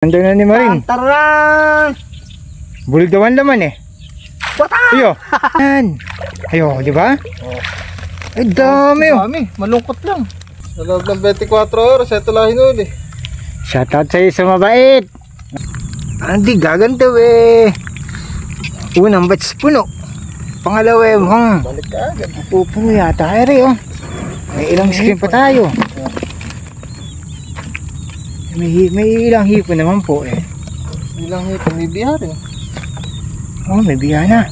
Nandun na ni Marin. Tarang! Bulig daw ang laman eh. Bata! Ayo. Yan. Ayo, di ba? Ay, dami oh. Dami, malungkot lang. Sa loob ng 24 oras, ito lang hinuli. Shoutout sa'yo sa mabait. Hindi gaganto eh. Unang batch puno. Pangalawa eh, Balik ka agad. pupuno yata. Ay, oh. May ilang screen pa tayo. May ilang hipo naman po eh. Ilang hito, may biya rin. Oh, may biya na.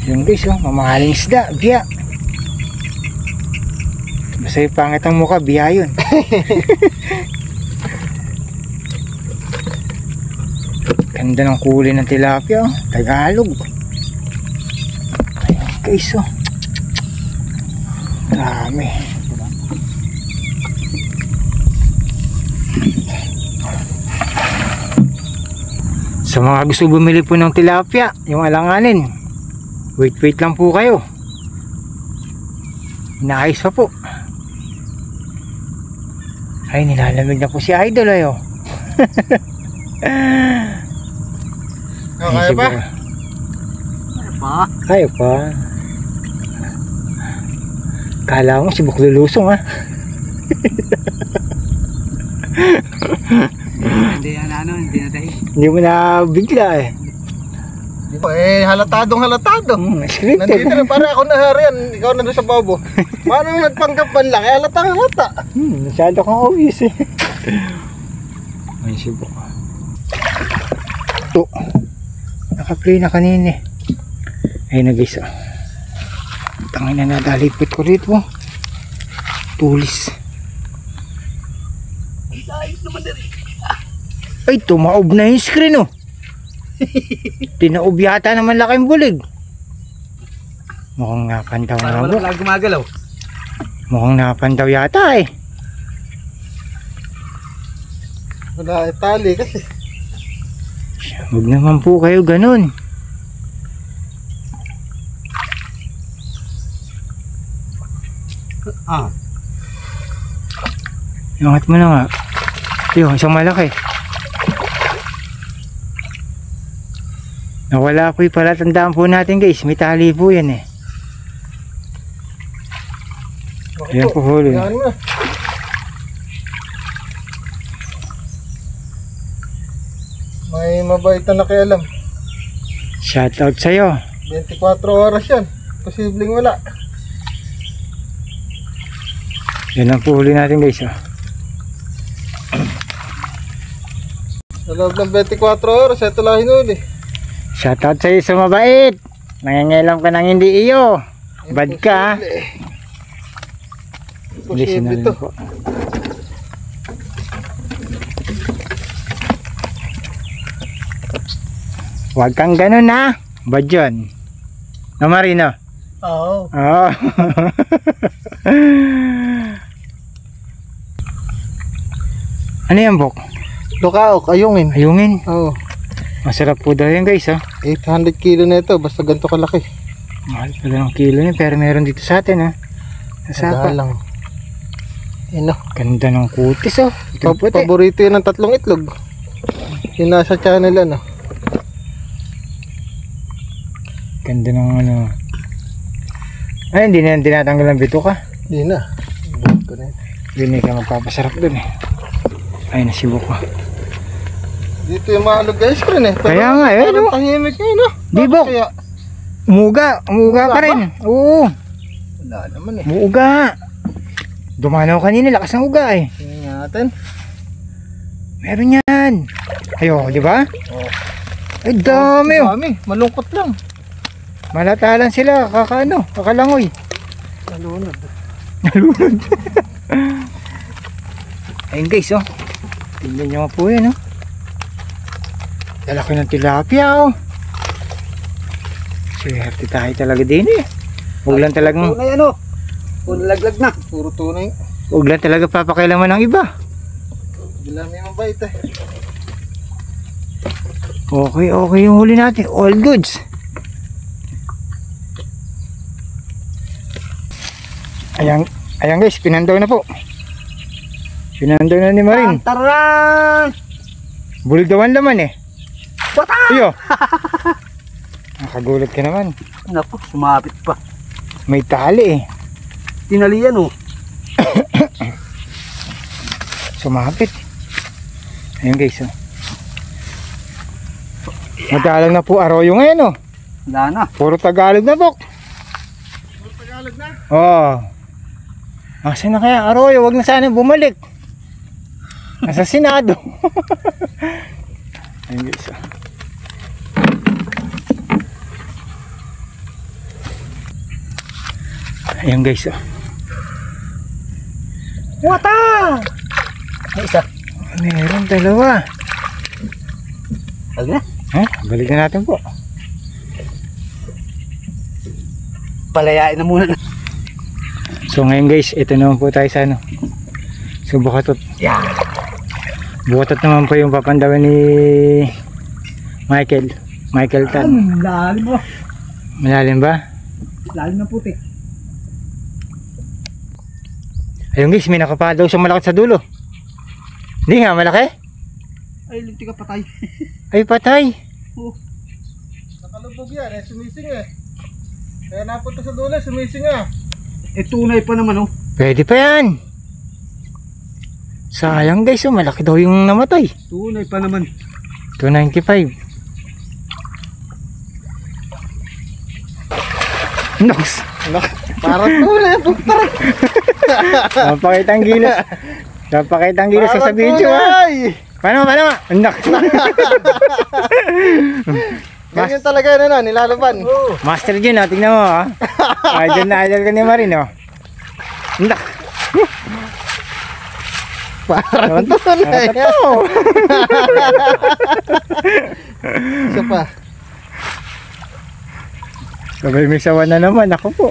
Yung guys, oh, mamahaling isda, biya. Basta yung pangit ang mukha, biya yun. Ganda ng kulay ng tilapia, oh. Tagalog. Ayan guys, oh. Dami. Sa mga gusto bumili po ng tilapia, yung alanganin, wait lang po kayo. Inaayos pa po. Ay, nilalamig na po si Idol ayo. Kaya pa? Kaya pa. Kala mo si Buklulusong ha. Hindi na dahil. Hindi mo na bigla eh. Halatadong halatado. Scripted. Nandito na para ako naharian, ikaw na doon sa babo. Paano nagpanggap man lang? Halatang halata. Masyado kang obvious eh. Ay, sibok. Ito. Naka-play na kanina eh. Ayun na guys. Tangin na nadalipit ko rito. Tulis. Ay, tumaob na yung screen oh. Tinaob yata naman laking bulig. Mukhang napandaw na ako. Wala gumagalaw. Mukhang napandaw yata eh. Wala tali kasi. Huwag naman po kayo ganun. Iangat mo na nga. Yung isang malaki. Nawala po yung palatandaan po natin guys. May tali po yan eh. Ayan po huli. Yan na. May mabait na nakialam. Shoutout sa'yo. 24 oras yan. Posibleng wala. Yan ang po huli natin guys oh. Sa loob ng 24 oras, ito lang hinuli. Shoutout sa'yo sa mabait. Nangingilam ka ng hindi iyo. Bad ka. Imposible ito. Huwag kang ganun ha. Bad yun. No Marino? Oo. Oo. Ano yan Bok? Lukaok, ayungin. Ayungin. Oo. Masarap po daw yan guys oh. 800 kilo na ito, basta ganito kalaki. Mahal pala ng kilo niya pero meron dito sa atin ha. Nasapa. Lang. Ano? Ganda ng kutis oh. Paborito yan ng tatlong itlog. Yung nasa channel ano. Ganda ng ano. Ay hindi na tinatanggal ang bito ka. Hindi na. Buhat ko na yun. Hindi ka magpapasarap dun eh. Ay nasibok ko. Dito yung maalog guys ko rin eh. Pero kaya nga eh no. Tahimik ngayon no. Bibok. Kaya Umuga pa rin. Oo. wala naman eh. Umuuga. Dumanaw kanina, lakas ng uga eh. Tingnan natin. Meron yan. Ayo, di ba? Oh. Ay dami oh. Dami, malungkot lang. Malatalan sila, kakalangoy. Nalunod. Nalunod. Ayun guys oh. Tingnan nyo po yan oh. Lalaki ng tilapia oh. Swerte tayo talaga din eh. Huwag lang talagang Tunay ano? Puro laglag na. Puro tunay. huwag lang talaga papakailaman ng iba. Bila may mabait eh. Okay yung huli natin. All goods. Ayan guys, pinandaw na po. Pinandaw na ni Marin. Tarang! Bulig daw ang laman eh. Bata! Iyo. Nakagulat ka naman. Naku, sumapit pa. May tali eh. Tinalian oh. Sumapit. Ayun guys. Oh. Madalang na po Arroyo ngayon oh. Wala na. Puro Tagalog na bok. Puro Tagalog na? Oo. Asa na kaya Arroyo? Huwag na sana bumalik. Nasa Senado. Ayun guys. Oh. Ayun guys. Oh. Wata! May isa. Meron dalawa. Huwag na. Balik na natin po. Palayain na muna. So ngayon guys, ito naman po tayo sa ano. So bukatot. Yeah. Bukatot naman po yung papandawan ni Michael Tan. Lalim mo. Malalim ba? Lalim na puti. Ayun guys, may nakapa daw siyang malaki sa dulo. Hindi nga, malaki? Ay, linti ka patay. Ay, patay. Nakalubog yan, sumising eh. Kaya napunta sa dulo, sumising ah. Tunay pa naman oh. Pwede pa yan. Sayang guys, oh, malaki daw yung namatay. Tunay pa naman. 295. Nox. Parang tunay, buktar. Napakitang gilas. Napakitang gilas sa video ha. Paano? Nox. Ganyan talaga na nilalaban. Master Jun, oh, tingnan mo ha. Idol na idol ka ni Marin oh. Nox. Parang tunay. Isa pa. Sabay may sawa na naman ako po.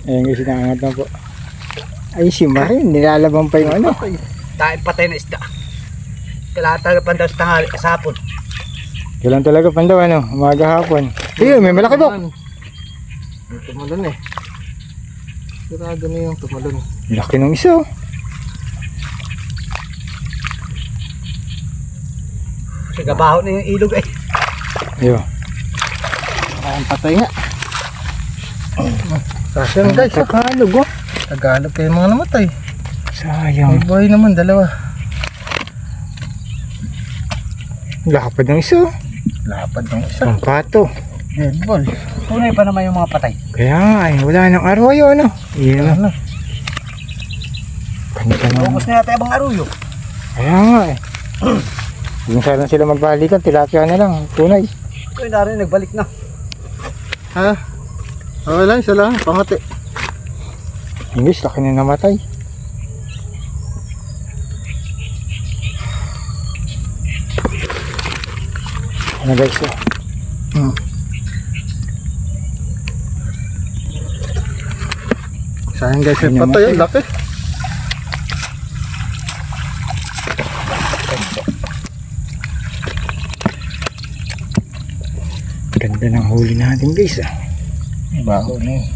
Ayun guys, nangangat na po. Ay si Marin, nilalaban pa yung ano. Dahil patay na isda. Kailangan talaga pandaw sa tanghali, sa hapon. Kailan talaga pandaw ano, umaga hapon. Ayun, may malaki bok. May tumalon eh. Sirado na yung tumalon. Laki ng isa oh. Nagabaho na yung ilog eh. Ayun. Ang patay nga. Sayang guys. Tagalog oh. Tagalog kayo mga namatay. Sayang. May buhay naman, dalawa. Lapad ng isa oh. Lapad ng isa. Ang pato. Dead ball. Tunay pa naman yung mga patay. Kaya nga eh, wala nang Arroyo ano. Iyan na. Kanita na. Ubus na yata ibang Arroyo. Kaya nga eh. Kung saan sila magbalikan, tilapia na lang. Tunay. Ito yung narin nagbalik na. Ha? Wala, isa lang. Pangati. English, laki na namatay. Ano guys oh. Sayang guys, Ay, patay yun, laki. Ganda ng huli natin guys ah. Baho na yun.